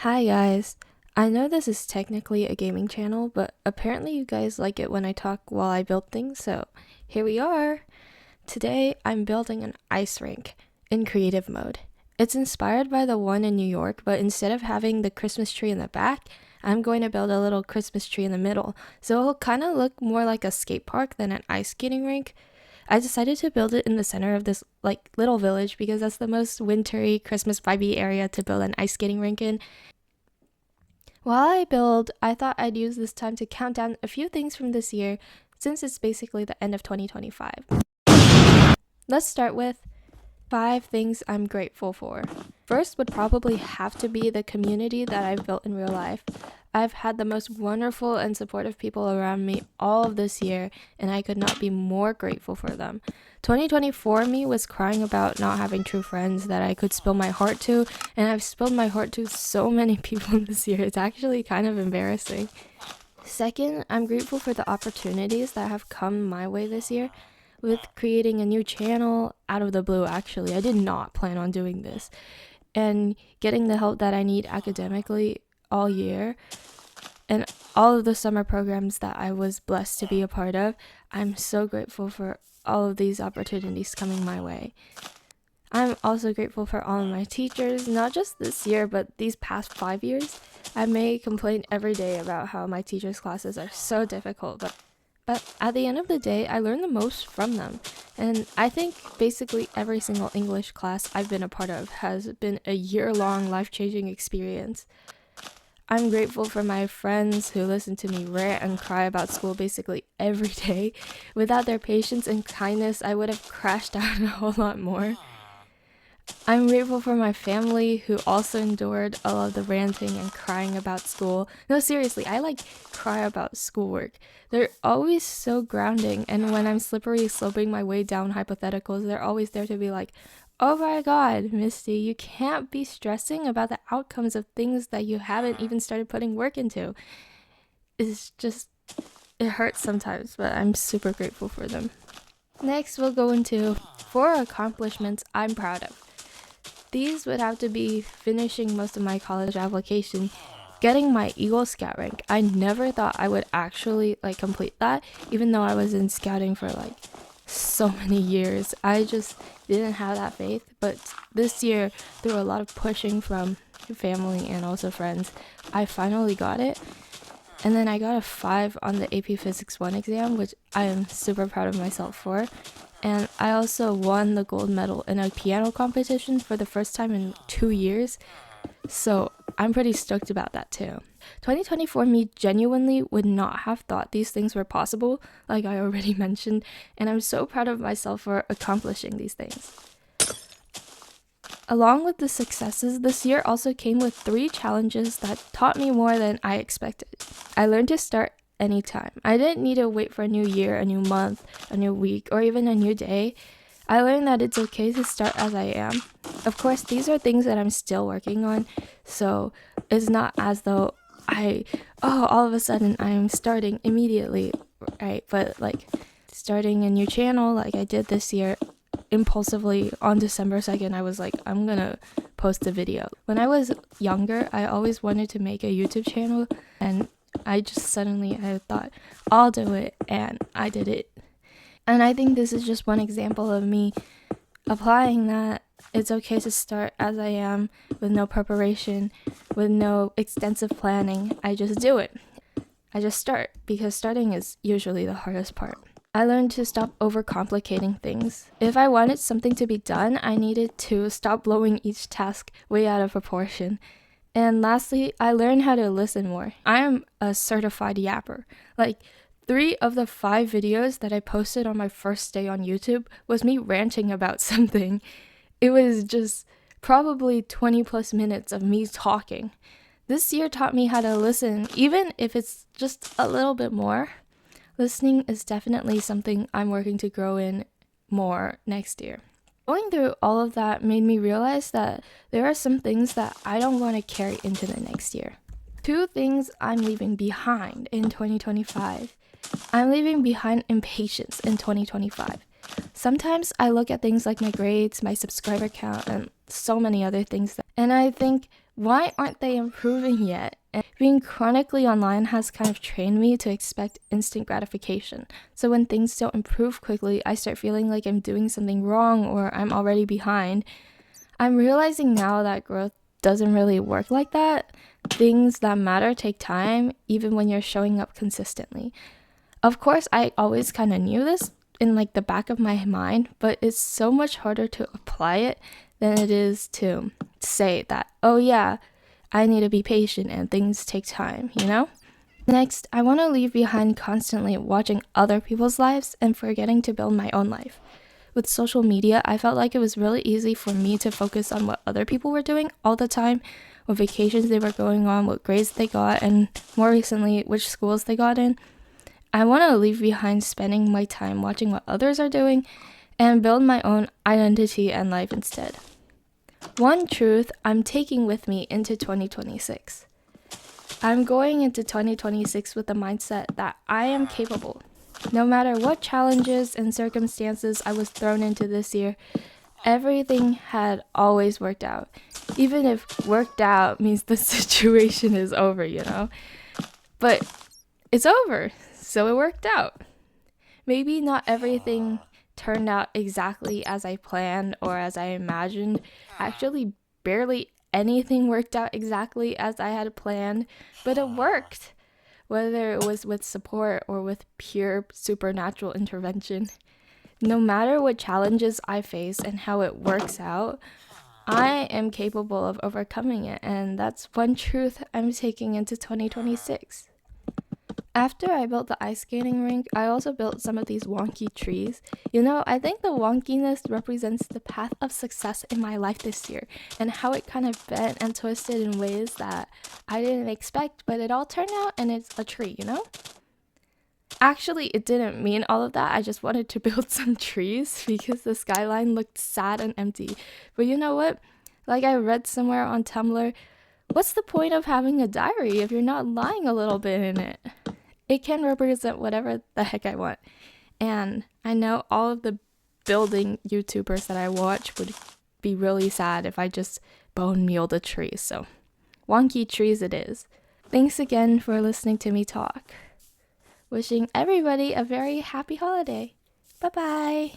Hi guys. I know this is technically a gaming channel, but apparently you guys like it when I talk while I build things, so here we are. Today I'm building an ice rink in creative mode. It's inspired by the one in New York, but instead of having the Christmas tree in the back, I'm going to build a little Christmas tree in the middle, so it'll kind of look more like a skate park than an ice skating rink. I decided to build it in the center of this little village because that's the most wintry Christmas vibey area to build an ice skating rink in. While I build, I thought I'd use this time to count down a few things from this year since it's basically the end of 2025. Let's start with 5 things I'm grateful for. First would probably have to be the community that I've built in real life. I've had the most wonderful and supportive people around me all of this year, and I could not be more grateful for them. 2024 me was crying about not having true friends that I could spill my heart to, and I've spilled my heart to so many people this year. It's actually kind of embarrassing. Second, I'm grateful for the opportunities that have come my way this year. With creating a new channel out of the blue, actually, I did not plan on doing this, and getting the help that I need academically all year, and all of the summer programs that I was blessed to be a part of. I'm so grateful for all of these opportunities coming my way. I'm also grateful for all of my teachers, not just this year, but these past 5 years. I may complain every day about how my teachers' classes are so difficult, but at the end of the day, I learn the most from them. And I think basically every single English class I've been a part of has been a year-long life-changing experience. I'm grateful for my friends who listen to me rant and cry about school basically every day. Without their patience and kindness, I would have crashed out a whole lot more. I'm grateful for my family who also endured all of the ranting and crying about school. No, seriously, I cry about schoolwork. They're always so grounding, and when I'm slippery sloping my way down hypotheticals, they're always there to be like, "Oh my god, Misty, you can't be stressing about the outcomes of things that you haven't even started putting work into." It hurts sometimes, but I'm super grateful for them. Next, we'll go into 4 accomplishments I'm proud of. These would have to be finishing most of my college application, getting my Eagle Scout rank. I never thought I would actually complete that, even though I was in scouting for so many years. I just didn't have that faith, but this year, through a lot of pushing from family and also friends, I finally got it. And then I got a 5 on the AP Physics 1 exam, which I am super proud of myself for. And I also won the gold medal in a piano competition for the first time in 2 years. So I'm pretty stoked about that too. 2024 me genuinely would not have thought these things were possible, like I already mentioned, and I'm so proud of myself for accomplishing these things. Along with the successes, this year also came with 3 challenges that taught me more than I expected. I learned to start anytime. I didn't need to wait for a new year, a new month, a new week, or even a new day. I learned that it's okay to start as I am. Of course, these are things that I'm still working on, so it's not as though all of a sudden I'm starting immediately, right? But starting a new channel like I did this year, impulsively on December 2nd, I was like, I'm gonna post a video. When I was younger, I always wanted to make a YouTube channel, and I thought, I'll do it, and I did it. And I think this is just one example of me applying that it's okay to start as I am, with no preparation, with no extensive planning. I just do it. I just start, because starting is usually the hardest part. I learned to stop overcomplicating things. If I wanted something to be done, I needed to stop blowing each task way out of proportion. And lastly, I learned how to listen more. I am a certified yapper. 3 of the 5 videos that I posted on my first day on YouTube was me ranting about something. It was just probably 20 plus minutes of me talking. This year taught me how to listen, even if it's just a little bit more. Listening is definitely something I'm working to grow in more next year. Going through all of that made me realize that there are some things that I don't want to carry into the next year. 2 things I'm leaving behind in 2025. I'm leaving behind impatience in 2025. Sometimes I look at things like my grades, my subscriber count, and so many other things, and I think, Why aren't they improving yet? And being chronically online has kind of trained me to expect instant gratification. So when things don't improve quickly, I start feeling like I'm doing something wrong or I'm already behind. I'm realizing now that growth doesn't really work like that. Things that matter take time, even when you're showing up consistently. Of course, I always kind of knew this in like the back of my mind, but it's so much harder to apply it than it is to say that, oh yeah, I need to be patient and things take time, you know? Next, I want to leave behind constantly watching other people's lives and forgetting to build my own life. With social media, I felt like it was really easy for me to focus on what other people were doing all the time, what vacations they were going on, what grades they got, and more recently, which schools they got in. I want to leave behind spending my time watching what others are doing and build my own identity and life instead. One truth I'm taking with me into 2026. I'm going into 2026 with the mindset that I am capable. No matter what challenges and circumstances I was thrown into this year, everything had always worked out. Even if worked out means the situation is over, you know? But it's over, so it worked out. Maybe not everything turned out exactly as I planned or as I imagined. Actually, barely anything worked out exactly as I had planned, but it worked. Whether it was with support or with pure supernatural intervention. No matter what challenges I face and how it works out, I am capable of overcoming it, and that's one truth I'm taking into 2026. After I built the ice skating rink, I also built some of these wonky trees. You know, I think the wonkiness represents the path of success in my life this year and how it kind of bent and twisted in ways that I didn't expect, but it all turned out and it's a tree, you know? Actually, it didn't mean all of that. I just wanted to build some trees because the skyline looked sad and empty. But you know what? Like I read somewhere on Tumblr, what's the point of having a diary if you're not lying a little bit in it? It can represent whatever the heck I want. And I know all of the building YouTubers that I watch would be really sad if I just bone mealed a tree. So, wonky trees it is. Thanks again for listening to me talk. Wishing everybody a very happy holiday. Bye bye.